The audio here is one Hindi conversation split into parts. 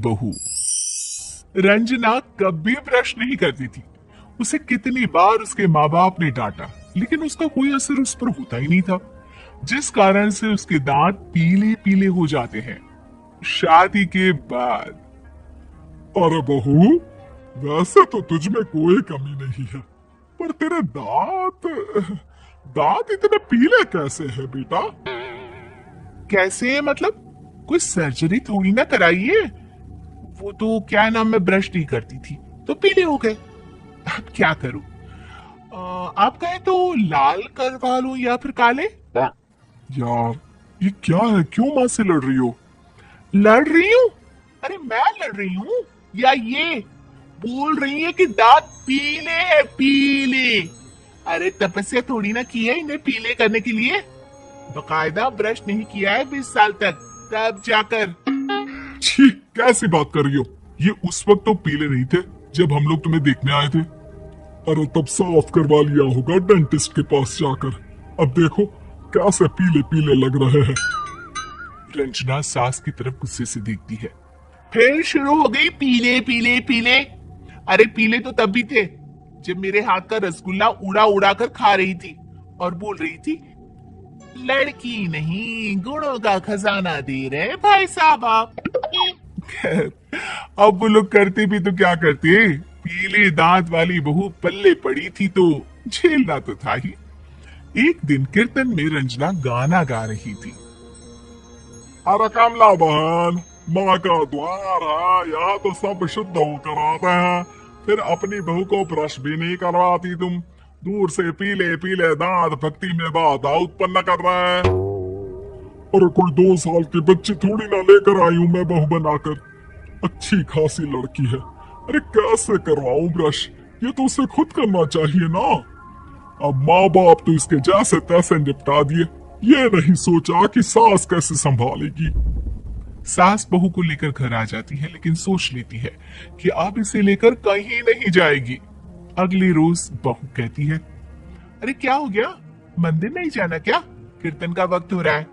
बहू। रंजना कभी ब्रश नहीं करती थी। उसे कितनी बार उसके माँ बाप ने डांटा, लेकिन उसका कोई असर उस पर होता ही नहीं था, जिस कारण से उसके दांत पीले पीले हो जाते हैं। शादी के बाद। अरे बहू, वैसे तो तुझ में कोई कमी नहीं है, पर तेरे दांत दांत इतने पीले कैसे है बेटा? कैसे मतलब? कोई सर्जरी थोड़ी ना कराइए। वो तो क्या नाम, मैं ब्रश नहीं करती थी तो पीले हो गए। अब क्या करूं? आप कहे तो लाल करवा लूं या फिर काले? यार, ये क्या है? क्यों माँ से लड़ रही हो? लड़ रही हूँ? अरे मैं लड़ रही हूँ या ये बोल रही है कि दांत पीले है, पीले? अरे तपस्या थोड़ी ना की है इन्हें पीले करने के लिए। बकायदा ब्रश नहीं किया है 20 साल तक, तब जाकर। छी, कैसी बात कर रही हो? ये उस वक्त तो पीले नहीं थे जब हम लोग तुम्हें देखने आए थे। अरे तब साफ करवा लिया होगा डेंटिस्ट के पास जाकर। अब देखो कैसे पीले पीले लग रहे हैं। रंजना सास की तरफ गुस्से से देखती है। फिर शुरू हो गई पीले पीले पीले। अरे पीले तो तब भी थे जब मेरे हाथ का रसगुल्ला उड़ा उड़ा कर खा रही थी और बोल रही थी, लड़की नहीं गुणों का खजाना दे रहे भाई साहब आप। खैर, अब वो लोग करते भी तो क्या करते, पीले दांत वाली बहू पल्ले पड़ी थी तो झेलना तो था ही। एक दिन कीर्तन में रंजना गाना गा रही थी। अरे कमला बहन, माँ का द्वार है, यहाँ तो सब शुद्ध होकर आते हैं, फिर अपनी बहू को ब्रश भी नहीं करवाती तुम। दूर से पीले पीले दांत भक्ति में बाधा उत्पन्न कर रहे हैं। अरे कोई 2 साल के बच्चे थोड़ी ना लेकर आई हूँ मैं बहू बनाकर। अच्छी खासी लड़की है, अरे कैसे करवाऊं ब्रश? ये तो उसे खुद करना चाहिए ना। अब माँ बाप तो इसके जैसे तैसे निपटा दिए, ये नहीं सोचा कि सास कैसे संभालेगी। सास बहू को लेकर घर आ जाती है, लेकिन सोच लेती है कि अब इसे लेकर कहीं नहीं जाएगी। अगली रोज बहू कहती है, अरे क्या हो गया, मंदिर नहीं जाना क्या? कीर्तन का वक्त हो रहा है।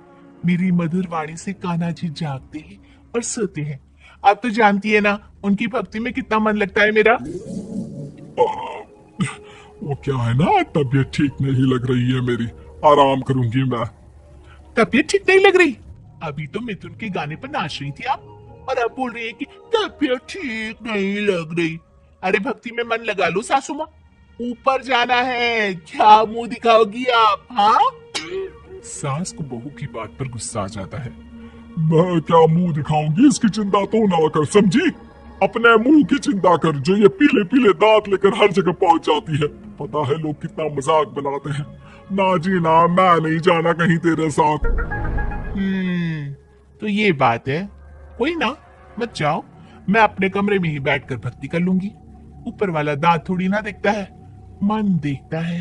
मेरी मधुर वाणी से कान्हा जी जागते हैं और सोते हैं। आप तो जानती है ना उनकी भक्ति में कितना मन लगता है मेरा। वो क्या है ना, तबीयत ठीक नहीं लग रही है मेरी, आराम करूंगी मैं। तबीयत ठीक नहीं लग रही? अभी तो मिथुन के गाने पर नाच रही थी आप, और अब बोल रही है कि तबीयत ठीक नहीं लग रही। अरे भक्ति में मन लगा लो सासू माँ, ऊपर जाना है, क्या मुंह दिखाओगी आप? हाँ, सास को बहू की बात पर गुस्सा आ जाता है। मैं क्या मुंह दिखाऊंगी, इसकी चिंता तो ना कर, समझी? अपने मुंह की चिंता कर, जो ये पीले पीले दांत लेकर हर जगह पहुंच जाती है। पता है लोग कितना मजाक बनाते हैं। ना जी ना, मैं नहीं जाना कहीं तेरे साथ। तो ये बात है। कोई ना, मत जाओ, मैं अपने कमरे में ही बैठकर भक्ति कर लूंगी। ऊपर वाला दांत थोड़ी ना देखता है, मन देखता है,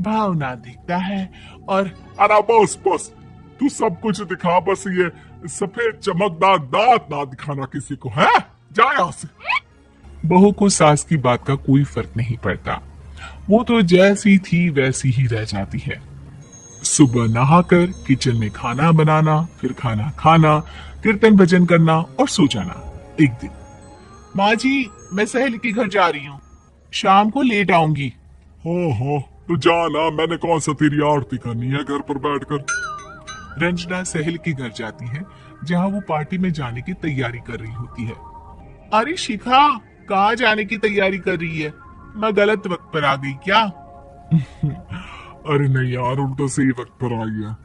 भावना देखता है। और अरे बस बस, तू सब कुछ दिखा, बस ये सफेद चमकदार दांत ना दिखाना किसी को, है? जा यहाँ से। बहू को सास की बात का कोई फर्क नहीं पड़ता, वो तो जैसी थी वैसी ही रह जाती है। सुबह नहाकर किचन में खाना बनाना, फिर खाना खाना, कीर्तन भजन करना और सो जाना। एक दिन, माँ जी मैं सहेली के घर जा रही हूँ, शाम को लेट आऊंगी। हो, तो जाना, मैंने कौन सा तेरी आरती करनी है घर पर बैठकर। रंजना सहेली के घर जाती है, जहाँ वो पार्टी में जाने की तैयारी कर रही होती है। अरे शिखा, कहाँ जाने की तैयारी कर रही है? मैं गलत वक्त पर आ गई क्या? अरे नहीं यार, उल्टा सही वक्त पर आई है।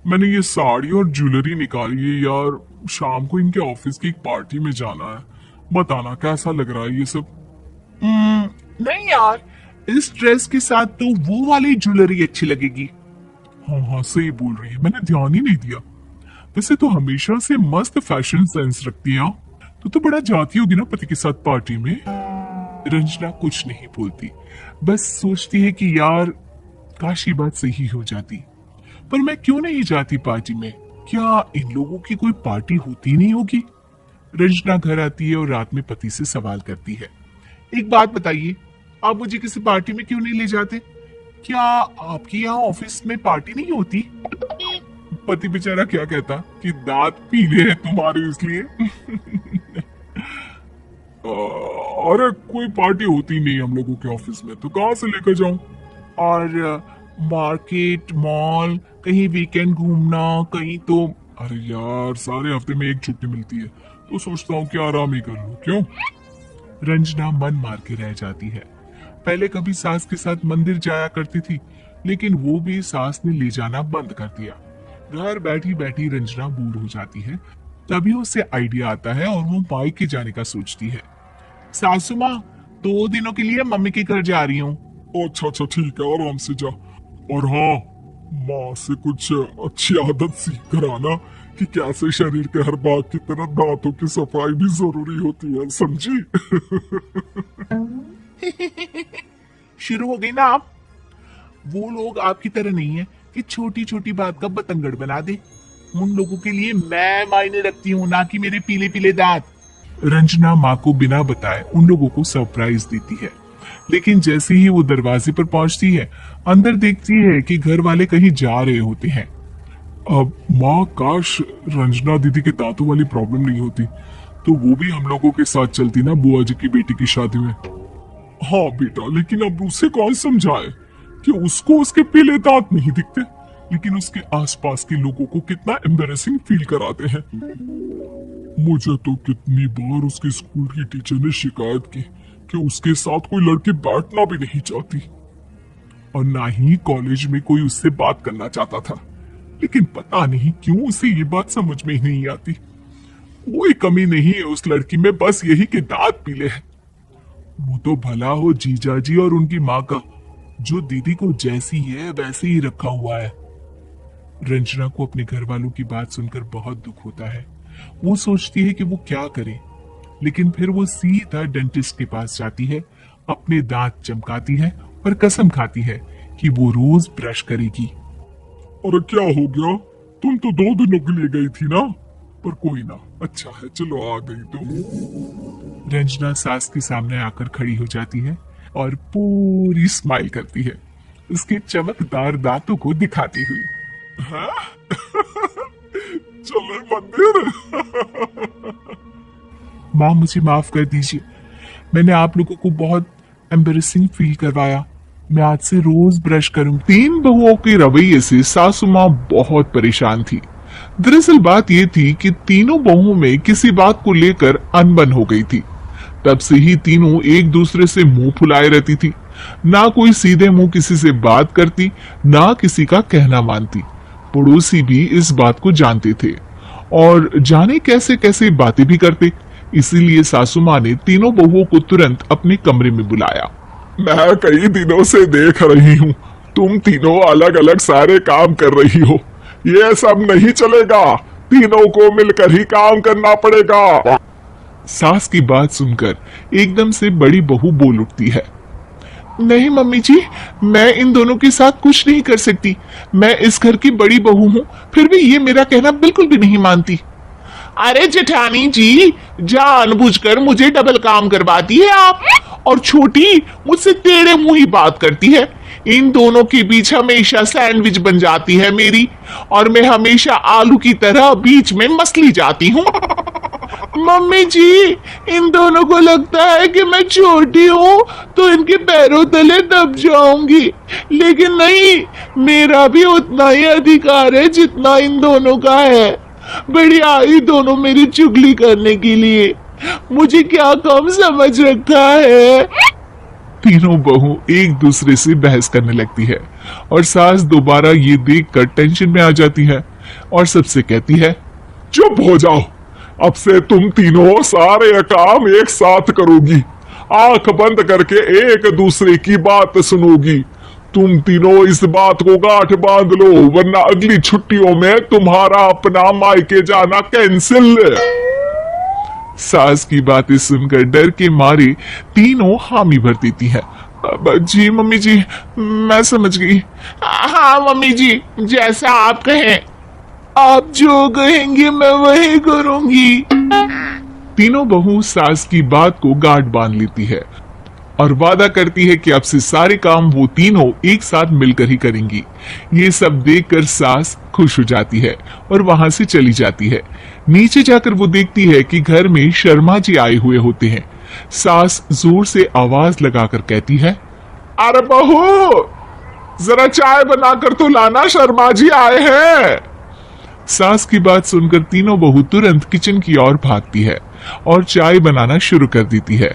मैंने ये साड़ी और ज्वेलरी निकाली है यार, शाम को इनके ऑफिस की एक पार्टी में जाना है। बताना कैसा लग रहा है ये सब? नहीं यार, इस ड्रेस के साथ तो वो वाली ज्वेलरी अच्छी लगेगी। हाँ, सही बोल रही है, मैंने ध्यान ही नहीं दिया। वैसे तो हमेशा से मस्त फैशन सेंस रखती है। तो बड़ा जाती होगी ना पति के साथ पार्टी में। रंजना कुछ नहीं बोलती, बस सोचती है कि यार काश ये बात सही हो जाती, पर मैं क्यों नहीं जाती पार्टी में? क्या इन लोगों की कोई पार्टी होती नहीं होगी? रंजना घर आती है और रात में पति से सवाल करती है, एक बात बताइए, आप मुझे किसी पार्टी में क्यों नहीं ले जाते? क्या आपके यहाँ ऑफिस में पार्टी नहीं होती? पति बेचारा क्या कहता कि दांत पीले हैं तुम्हारे इसलिए। अरे कोई पार्टी होती नहीं हम लोगों के ऑफिस में, तो कहाँ से लेकर जाऊं? और मार्केट, मॉल, कहीं वीकेंड घूमना, कहीं तो। अरे यार, सारे हफ्ते में एक छुट्टी मिलती है, तो सोचता हूँ कि आराम ही कर लूं। क्यों? रंजना मन मार के रह जाती है। पहले कभी सास के साथ मंदिर जाया करती थी, लेकिन वो भी सास ने ले जाना बंद कर दिया। घर बैठी बैठी रंजना बोर हो जाती है। तभी उसे आइडिया आता है और वो मायके जाने का सोचती है। सासू माँ, 2 दिनों के लिए मम्मी के घर जा रही हूँ। अच्छा अच्छा, ठीक है, आराम से जा। और हाँ, माँ से कुछ अच्छी आदत सीख कर आना कि कैसे शरीर के हर भाग की तरह दांतों की सफाई भी जरूरी होती है, समझी? शुरू हो गई ना आप। वो लोग आपकी तरह नहीं है कि छोटी छोटी बात का बतंगड़ बना दे। उन लोगों के लिए मैं मायने रखती हूँ, ना कि मेरे पीले पीले दांत। रंजना माँ को बिना बताए उन लोगों को सरप्राइज देती है, लेकिन जैसे ही वो दरवाजे पर पहुंचती है, अंदर देखती है कि घर वाले कहीं जा रहे होते हैं। अब माँ, काश रंजना दीदी के दांतों वाली प्रॉब्लम नहीं होती, तो वो भी हम लोगों के साथ चलती ना बुआ जी की बेटी की शादी में। हाँ बेटा, लेकिन अब उसे कौन समझाए कि उसको उसके पीले दांत नहीं दिखते, लेकिन उसके आसपास के लोगों को कितना एम्बेरेसिंग फील कराते हैं। मुझे तो कितनी बार उसके स्कूल की टीचर ने शिकायत की कि उसके साथ कोई लड़की बैठना भी नहीं चाहती, और ना ही कॉलेज में कोई उससे बात करना चाहता था। लेकिन पता नहीं क्यों उसे ये बात समझ में ही नहीं आती। कोई कमी नहीं है उस लड़की में, बस यही कि दांत पीले हैं। वो तो भला हो जीजा जी और उनकी माँ का, जो दीदी को जैसी है वैसे ही रखा हुआ है। रंजना को अपने घर वालों की बात सुनकर बहुत दुख होता है। वो सोचती है कि वो क्या करे, लेकिन फिर वो सीधा डेंटिस्ट के पास जाती है, अपने दांत चमकाती है और कसम खाती है कि वो रोज ब्रश करेगी। अरे क्या हो गया? तुम तो 2 दिनों के लिए गई थी ना? पर कोई ना, अच्छा है, चलो आ गई तुम। रंजना सास के सामने आकर खड़ी हो जाती है और पूरी स्माइल करती है, उसके चमकदार दांतों को दिखाती हुई। हाँ? चलो मंदिर। माँ, मुझे माफ कर दीजिए, मैंने आप लोगों को बहुत एम्बेरसिंग फील करवाया। मैं आज से रोज ब्रश करूं। 3 बहुओं के रवैये से सासू माँ बहुत परेशान थी। दरअसल बात ये थी कि तीनों बहुओं में किसी बात को लेकर अनबन हो गई थी। तब से ही तीनों एक दूसरे से मुंह फुलाए रहती थी। ना कोई सीधे मुंह किसी से बात करती, ना किसी का कहना मानती। पड़ोसी भी इस बात को जानते थे और जाने कैसे कैसे बातें भी करते। इसीलिए सासू माँ ने तीनों बहुओं को तुरंत अपने कमरे में बुलाया। मैं कई दिनों से देख रही हूँ, तुम तीनों अलग अलग सारे काम कर रही हो। ये सब नहीं चलेगा, तीनों को मिलकर ही काम करना पड़ेगा। सास की बात सुनकर एकदम से बड़ी बहू बोल उठती है। नहीं मम्मी जी, मैं इन दोनों के साथ कुछ नहीं कर सकती। मैं इस घर की बड़ी बहू हूँ, फिर भी ये मेरा कहना बिल्कुल भी नहीं मानती। अरे जेठानी जी, जानबूझकर मुझे डबल काम करवाती है आप, और छोटी मुझसे टेढ़े मुंह ही बात करती है। इन दोनों के बीच हमेशा सैंडविच बन जाती है मेरी, और मैं हमेशा आलू की तरह बीच में मसली जाती हूँ। मम्मी जी, इन दोनों को लगता है कि मैं छोटी हूँ तो इनके पैरों तले दब जाऊंगी, लेकिन नहीं, मेरा भी उतना ही अधिकार है जितना इन दोनों का है। बड़ी आई दोनों मेरी चुगली करने के लिए, मुझे क्या कम समझ रखा है। तीनों बहू एक दूसरे से बहस करने लगती है और सास दोबारा ये देखकर टेंशन में आ जाती है और सबसे कहती है, चुप हो जाओ, अब से तुम तीनों सारे काम एक साथ करोगी, आंख बंद करके एक दूसरे की बात सुनोगी। तुम तीनों इस बात को गांठ बांध लो, वरना अगली छुट्टियों में तुम्हारा अपना मायके जाना कैंसिल। सास की बातें सुनकर डर के मारे तीनों हामी भर देती है। जी मम्मी जी, मैं समझ गई। हाँ मम्मी जी, जैसा आप कहें। आप जो कहेंगे मैं वही करूंगी। तीनों बहू सास की बात को गांठ बांध लेती है और वादा करती है कि अब से सारे काम वो तीनों एक साथ मिलकर ही करेंगी। ये सब देखकर सास खुश हो जाती है और वहां से चली जाती है। नीचे जाकर वो देखती है कि घर में शर्मा जी आए हुए होते हैं। सास जोर से आवाज लगाकर कहती है, अरे बहू, जरा चाय बनाकर तो लाना, शर्मा जी आए हैं। सास की बात सुनकर तीनों बहू तुरंत किचन की ओर भागती है और चाय बनाना शुरू कर देती है।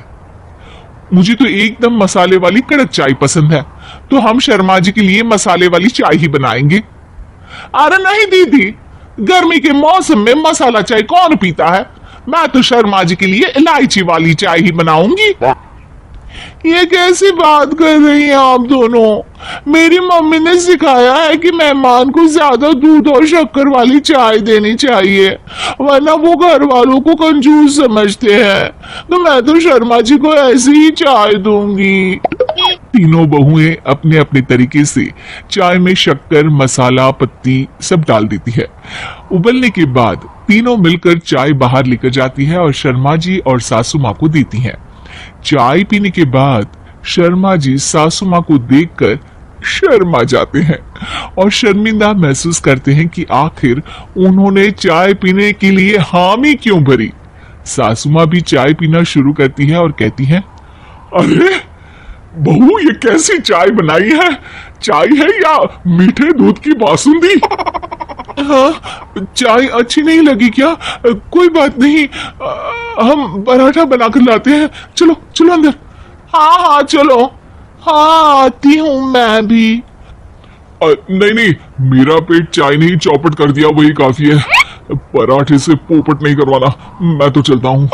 मुझे तो एकदम मसाले वाली कड़क चाय पसंद है, तो हम शर्मा जी के लिए मसाले वाली चाय ही बनाएंगे। अरे नहीं दीदी, गर्मी के मौसम में मसाला चाय कौन पीता है? मैं तो शर्मा जी के लिए इलायची वाली चाय ही बनाऊंगी। ये कैसी बात कर रही हैं आप दोनों? मेरी मम्मी ने सिखाया है कि मेहमान को ज्यादा दूध और शक्कर वाली चाय देनी चाहिए, वरना वो घर वालों को कंजूस समझते हैं। तो मैं तो शर्मा जी को ऐसी ही चाय दूंगी। तीनों बहुएं अपने अपने तरीके से चाय में शक्कर, मसाला, पत्ती सब डाल देती है। उबलने के बाद तीनों मिलकर चाय बाहर लेकर जाती है और शर्मा जी और सासू माँ को देती है। चाय पीने के बाद शर्मा जी सासू माँ को देखकर शर्मा जाते हैं और शर्मिंदा महसूस करते हैं कि आखिर उन्होंने चाय पीने के लिए हामी क्यों भरी। सासू माँ भी चाय पीना शुरू करती है और कहती है, अरे बहू, ये कैसी चाय बनाई है? चाय है या मीठे दूध की बासुंदी? हाँ, चाय अच्छी नहीं लगी क्या? कोई बात नहीं, हम पराठा बनाकर लाते हैं। चलो चलो अंदर। हाँ हाँ चलो। हाँ आती हूँ मैं भी। नहीं नहीं, मेरा पेट चाय ने ही चौपट कर दिया, वही काफी है। पराठे से पोपट नहीं करवाना, मैं तो चलता हूँ।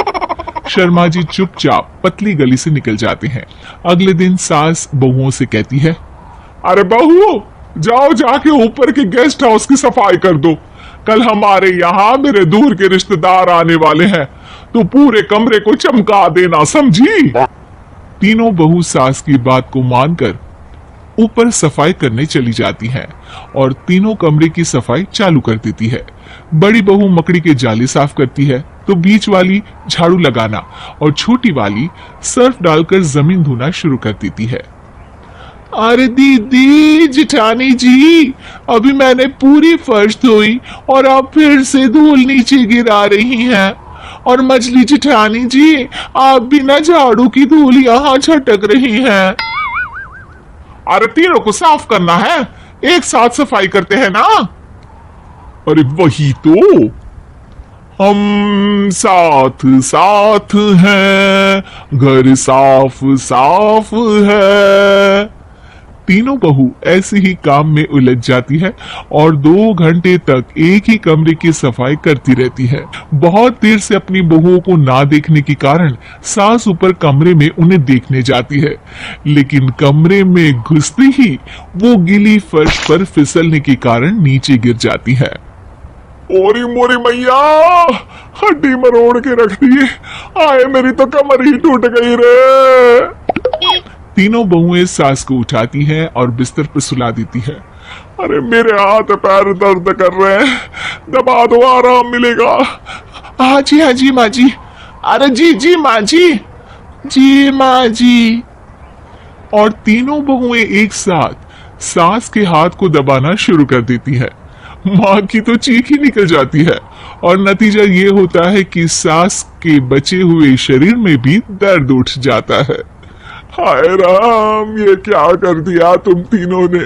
शर्मा जी चुपचाप पतली गली से निकल जाते हैं। अगले दिन सास बहुओं से कहती है, अरे बहू, जाओ जाके ऊपर के गेस्ट हाउस की सफाई कर दो। कल हमारे यहाँ मेरे दूर के रिश्तेदार आने वाले हैं, तो पूरे कमरे को चमका देना, समझी? तीनों बहू सास की बात को मानकर ऊपर सफाई करने चली जाती हैं और तीनों कमरे की सफाई चालू कर देती है। बड़ी बहू मकड़ी के जाली साफ करती है, तो बीच वाली झाड़ू लगाना और छोटी वाली सर्फ डालकर जमीन धोना शुरू कर देती है। अरे दीदी, जिठानी जी, अभी मैंने पूरी फर्श धोई और आप फिर से धूल नीचे गिरा रही हैं। और मछली जिठानी जी, आप बिना झाड़ू की धूल यहाँ छटक रही हैं। अरे तीनों को साफ करना है, एक साथ सफाई करते हैं ना। अरे वही तो, हम साथ साथ हैं, घर साफ साफ है। तीनों बहू ऐसे ही काम में उलझ जाती है और 2 घंटे तक एक ही कमरे की सफाई करती रहती है। बहुत देर से अपनी बहुओं को ना देखने के कारण सास ऊपर कमरे में उन्हें देखने जाती है, लेकिन कमरे में घुसते ही वो गीली फर्श पर फिसलने के कारण नीचे गिर जाती है। ओरी मोरी मैया, हड्डी मरोड़ के रख दी, आए मेरी तो कमर ही टूट गई रे। तीनों बहुएं सास को उठाती हैं और बिस्तर पर सुला देती है। अरे मेरे हाथ पैर दर्द कर रहे हैं, दबा दो, आराम मिलेगा। हाँ जी माँ जी। अरे जी माँ जी माँ जी। और तीनों बहुएं एक साथ सास के हाथ को दबाना शुरू कर देती है। माँ की तो चीख ही निकल जाती है और नतीजा ये होता है कि सास के बचे हुए शरीर में भी दर्द उठ जाता है। हाय राम, ये क्या कर दिया तुम तीनों ने?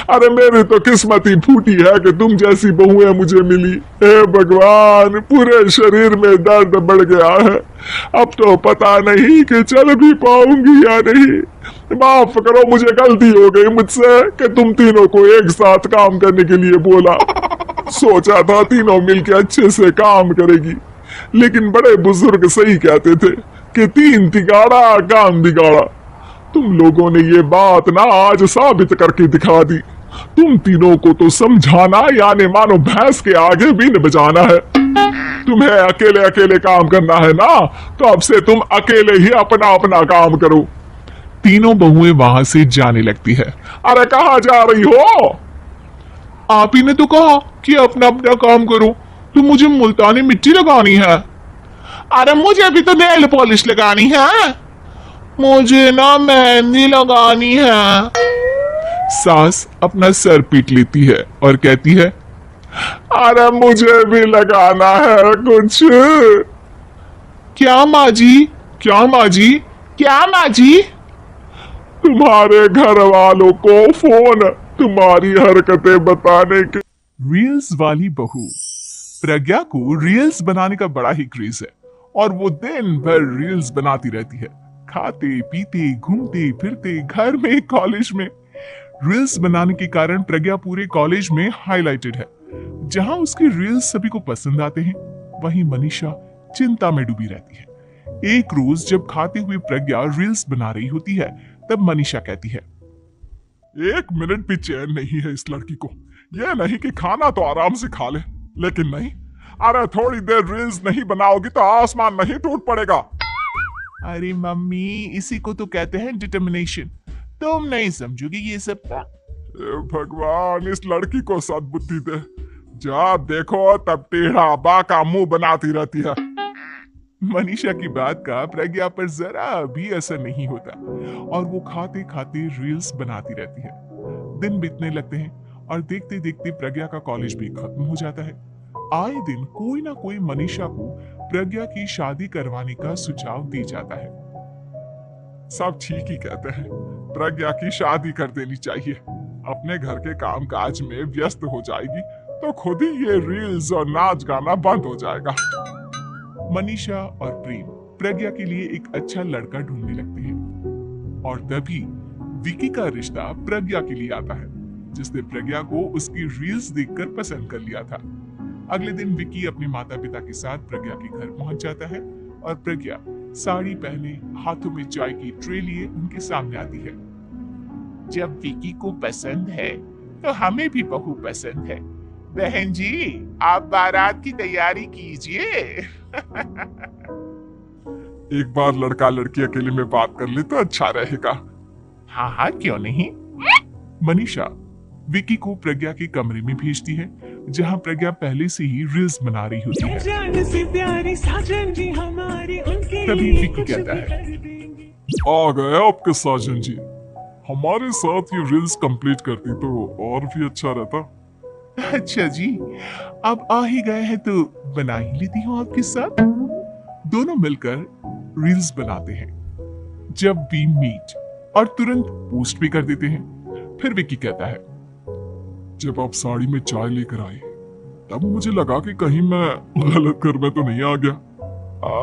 अरे मेरी तो किस्मत ही फूटी है कि तुम जैसी बहुएं मुझे मिली। हे भगवान, पूरे शरीर में दर्द बढ़ गया है, अब तो पता नहीं कि चल भी पाऊंगी या नहीं। माफ करो, मुझे गलती हो गई मुझसे कि तुम तीनों को एक साथ काम करने के लिए बोला। सोचा था तीनों मिलके अच्छे से काम करेगी, लेकिन बड़े बुजुर्ग सही कहते थे कि 3 तिगाड़ा काम बिगाड़ा। तुम लोगों ने ये बात ना आज साबित करके दिखा दी। तुम तीनों को तो समझाना यानी मानो भैंस के आगे बीन बजाना है। तुम्हें अकेले अकेले काम करना है ना, तो अब से तुम अकेले ही अपना अपना काम करो। तीनों बहुएं वहां से जाने लगती है। अरे कहाँ जा रही हो? आप ही ने तो कहा कि अपना अपना काम करो, तो मुझे मुल्तानी मिट्टी लगानी है। अरे मुझे भी तो नेल पॉलिश लगानी है, मुझे ना मेहंदी लगानी है। सास अपना सर पीट लेती है और कहती है, अरे मुझे भी लगाना है कुछ। क्या माँ जी? क्या माँ जी? क्या माँ जी? तुम्हारे घर वालों को फोन तुम्हारी हरकतें बताने के। रील्स वाली बहू। प्रज्ञा को रील्स बनाने का बड़ा ही क्रेज है और वो दिन भर रील्स बनाती रहती है। खाते पीते घूमते फिरते घर में कॉलेज में रील्स बनाने के कारण प्रज्ञा पूरे कॉलेज में हाईलाइटेड है। जहां उसके रील्स सभी को पसंद आते हैं, वहीं मनीषा चिंता में डूबी रहती है। एक रोज जब खाते हुए प्रज्ञा रील्स बना रही होती है, तब मनीषा कहती है, एक मिनट भी चैन नहीं है इस लड़की को। यह नहीं कि खाना तो आराम से खा ले, लेकिन नहीं, अरे थोड़ी देर रील्स नहीं बनाओगी तो आसमान नहीं टूट पड़ेगा। अरे मम्मी, इसी को तो कहते हैं डिटर्मिनेशन। तुम नहीं समझोगी ये सब। भगवान, इस लड़की को सद्बुद्धि दे। जब देखो तब टेढ़ा बाका मुंह बनाती रहती है। मनीषा की बात का प्रज्ञा पर जरा भी असर नहीं होता और वो खाते खाते रील्स बनाती रहती है। दिन बीतने लगते हैं और देखते देखते प्रज्ञा का कॉलेज भी खत्म हो जाता है। आए दिन कोई ना कोई मनीषा को प्रज्ञा की शादी करवाने का सुझाव दी जाता है। सब ठीक ही कहते हैं, प्रज्ञा की शादी कर देनी चाहिए। अपने घर के कामकाज में व्यस्त हो जाएगी तो खुद ही ये रील्स और नाच गाना बंद हो जाएगा। मनीषा और प्रेम प्रज्ञा के लिए एक अच्छा लड़का ढूंढने लगते हैं और तभी विकी का रिश्ता प्रज्ञा के लिए आता है, जिसने प्रज्ञा को उसकी रील्स देखकर पसंद कर लिया था। अगले दिन विकी अपने माता पिता के साथ प्रज्ञा के घर पहुंच जाता है और प्रज्ञा साड़ी पहने हाथों में चाय की ट्रे लिए उनके सामने आती है। जब विकी को पसंद है तो हमें भी बहू पसंद है। बहन जी, आप बारात की तैयारी कीजिए। एक बार लड़का लड़की अकेले में बात कर ले तो अच्छा रहेगा। हाँ हाँ, क्यों नहीं। मनीषा विकी को प्रज्ञा के कमरे में भेजती है, जहां प्रज्ञा पहले से ही रील्स बना रही होती है। तभी विकी कहता है, आ गए आपके साजन जी। हमारे साथ ये रील्स कंप्लीट करती तो और भी अच्छा रहता। अच्छा जी, अब आ ही गए हैं तो बना ही लेती हूँ आपके साथ। दोनों मिलकर रील्स बनाते हैं। जब वी मीट और तुरंत पोस्ट भी कर देते हैं। फिर विकी कहता है, जब आप साड़ी में चाय लेकर आए तब मुझे लगा कि कहीं मैं गलत घर में तो नहीं आ गया।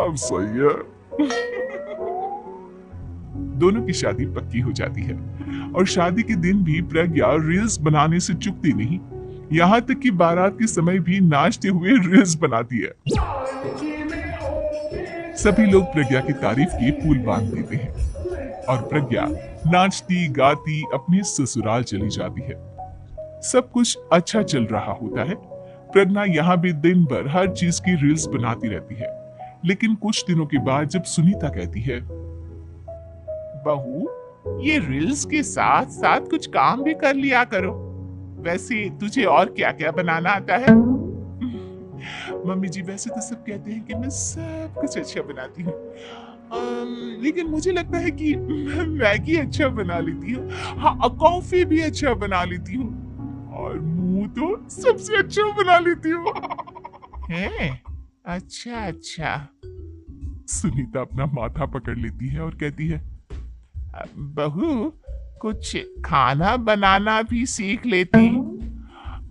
अब सही है। दोनों की शादी पक्की हो जाती है और शादी के दिन भी प्रज्ञा रील्स बनाने से चूकती नहीं। यहाँ तक कि बारात के समय भी नाचते हुए रील्स बनाती है। सभी लोग प्रज्ञा की तारीफ की पुल बांध देते हैं और प्रज्ञा नाचती गाती अपने ससुराल चली जाती है। सब कुछ अच्छा चल रहा होता है। प्रज्ञा यहाँ भी दिन भर हर चीज की रील्स बनाती रहती है। लेकिन कुछ दिनों के बाद जब सुनीता कहती है, बहू, ये रील्स के साथ साथ कुछ काम भी कर लिया करो। वैसे तुझे और क्या क्या बनाना आता है? मम्मी जी, वैसे तो सब कहते हैं कि मैं सब कुछ अच्छा बनाती हूँ, लेकिन मुझे लगता है कि मैं मैगी अच्छा बना लेती हूँ। हाँ, कॉफी भी अच्छा बना लेती हूँ और मुंह तो सबसे अच्छा बना लेती हूँ। अच्छा अच्छा। सुनीता अपना माथा पकड़ लेती है और कहती है, बहू, कुछ खाना बनाना भी सीख लेती।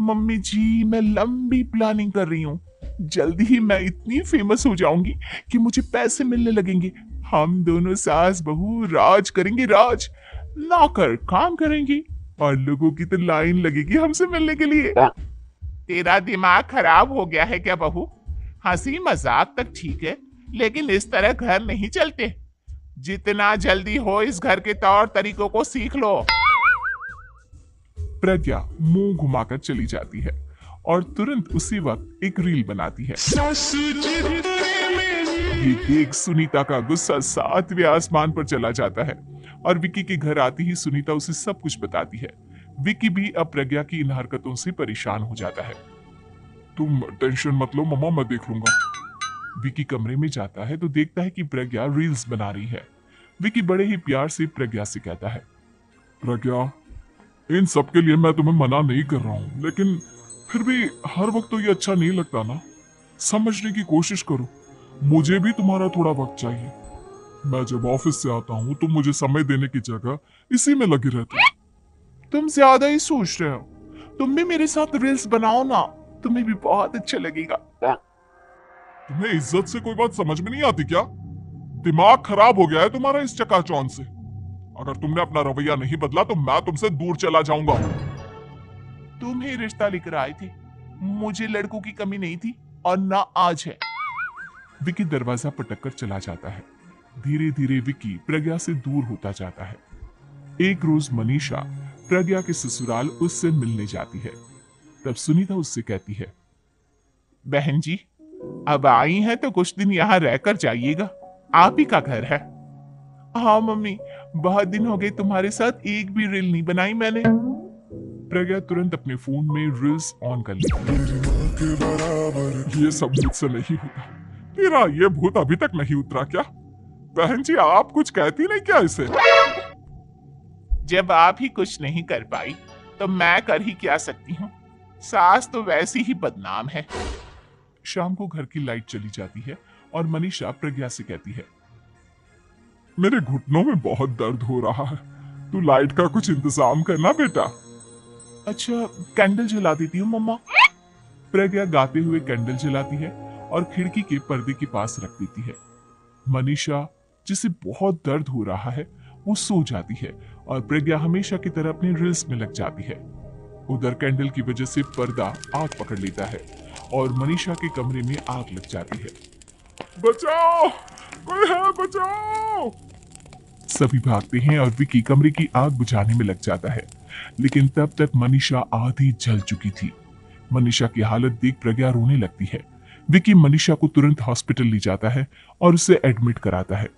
मम्मी जी, मैं लंबी प्लानिंग कर रही हूँ। जल्दी ही मैं इतनी फेमस हो जाऊंगी कि मुझे पैसे मिलने लगेंगे। हम दोनों सास बहू राज करेंगे, राज। नौकर काम करेंगी और लोगों की तो लाइन लगेगी हमसे मिलने के लिए। तेरा दिमाग खराब हो गया है क्या बहू? हंसी मजाक तक ठीक है, लेकिन इस तरह घर नहीं चलते। जितना जल्दी हो इस घर के तौर तरीकों को सीख लो। प्रज्ञा मुंह घुमाकर चली जाती है और तुरंत उसी वक्त एक रील बनाती है। ये देख सुनीता का गुस्सा 7वें आसमान पर चला जाता है और विकी के घर आती ही सुनीता उसे सब कुछ बताती है। विकी भी अब प्रज्ञा की इन हरकतों से परेशान हो जाता है। तुम टेंशन मत लो मम्मा, मैं देख लूंगा। विकी कमरे में जाता है तो देखता है कि प्रज्ञा रील्स बना रही है। विकी बड़े ही प्यार से प्रज्ञा से कहता है, प्रज्ञा, इन सब के लिए मैं तुम्हें मना नहीं कर रहा हूँ, लेकिन फिर भी हर वक्त तो ये अच्छा नहीं लगता ना। समझने की कोशिश करो, मुझे भी तुम्हारा थोड़ा वक्त चाहिए। मैं जब ऑफिस से आता हूँ तो मुझे समय देने की जगह इसी में लगे रहते हो। तुम ज्यादा ही सोच रहे हो। तुम भी मेरे साथ रील्स बनाओ ना, तुम्हें भी बहुत अच्छा लगेगा। तुम्हें इज्जत से कोई बात समझ में नहीं आती क्या? दिमाग खराब हो गया है तुम्हारा इस चकाचौंध से। अगर तुमने अपना रवैया नहीं बदला तो मैं तुमसे दूर चला जाऊंगा। तुम ही रिश्ता लेकर आए थे, मुझे लड़कों की कमी नहीं थी और ना आज है। विकी दरवाजा पटक कर चला जाता है। धीरे धीरे विकी प्रज्ञा से दूर होता जाता है। एक रोज मनीषा प्रज्ञा के ससुराल उससे मिलने जाती है। तब सुनीता उससे कहती है, बहन जी अब आई हैं तो कुछ दिन यहाँ रहकर जाइएगा, आप ही का घर है। हाँ मम्मी, बहुत दिन हो गए तुम्हारे साथ एक भी रील नहीं बनाई मैंने। प्रज्ञा तुरंत अपने फोन में रील्स ऑन कर लेती है। ये सब मुझसे नहीं होता। तेरा ये भूत अभी तक नहीं उतरा क्या? बहन जी आप कुछ कहती नहीं क्या इसे? जब आप ही कुछ नहीं कर पाई तो मैं कर ही क्या सकती हूँ। सास तो वैसी ही बदनाम है। शाम को घर की लाइट चली जाती है और मनीषा प्रज्ञा से कहती है, मेरे घुटनों में बहुत दर्द हो रहा है, तू लाइट का कुछ इंतजाम करना बेटा। अच्छा कैंडल जला देती हूँ मम्मा। प्रज्ञा गाते हुए कैंडल जलाती है और खिड़की के पर्दे के पास रख देती है। मनीषा जिसे बहुत दर्द हो रहा है वो सो जाती है और प्रज्ञा हमेशा की तरह अपने रील्स में लग जाती है। उधर कैंडल की वजह से पर्दा आग पकड़ लेता है और मनीषा के कमरे में आग लग जाती है। बचाओ, कोई है बचाओ। सभी भागते हैं और विकी कमरे की आग बुझाने में लग जाता है, लेकिन तब तक मनीषा आधी जल चुकी थी। मनीषा की हालत देख प्रज्ञा रोने लगती है। विकी मनीषा को तुरंत हॉस्पिटल ले जाता है और उसे एडमिट कराता है।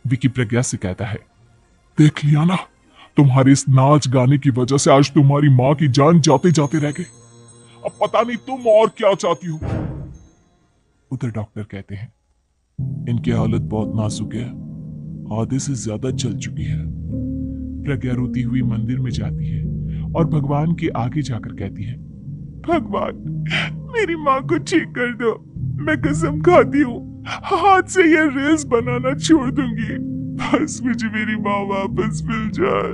विकी प्रज्ञा से कहता है, देख लिया ना, तुम्हारे इस नाच गाने की वजह से आज तुम्हारी माँ की जान जाते जाते रह गई। अब पता नहीं तुम और क्या चाहती हो। उधर डॉक्टर कहते हैं, इनकी हालत बहुत नाजुक है, आधे से ज्यादा जल चुकी है। प्रज्ञा रोती हुई मंदिर में जाती है और भगवान के आगे जाकर कहती है, भगवान मेरी माँ को ठीक कर दो, मैं कसम खाती हूँ हाथ से ये रील्स बनाना छोड़ दूंगी, बस मुझे मेरी माँ वापस मिल जाए।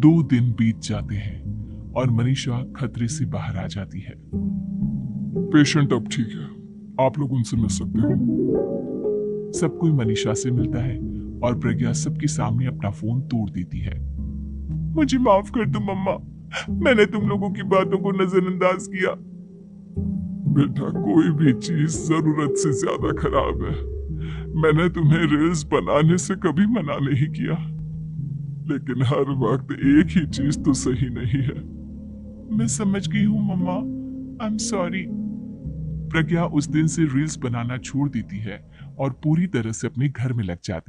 2 दिन बीत जाते हैं और मनीषा खतरे से बाहर आ जाती है। पेशेंट अब ठीक है, आप लोग उनसे मिल सकते हो। सब कोई मनीषा से मिलता है और प्रज्ञा सबके सामने अपना फोन तोड़ देती है। मुझे माफ कर दो मम्मा, मैंने तुम लोगों की बातों को नजरअंदाज किया। बेटा कोई भी चीज जरूरत से ज्यादा खराब है। मैंने तुम्हें रील्स बनाने से कभी मना नहीं किया, लेकिन हर वक्त एक ही चीज तो सही नहीं है। मैं समझ गई हूँ मम्मा, आई एम सॉरी। प्रज्ञा उस दिन से रील्स बनाना छोड़ देती है और पूरी तरह से अपने घर में लग जाती है।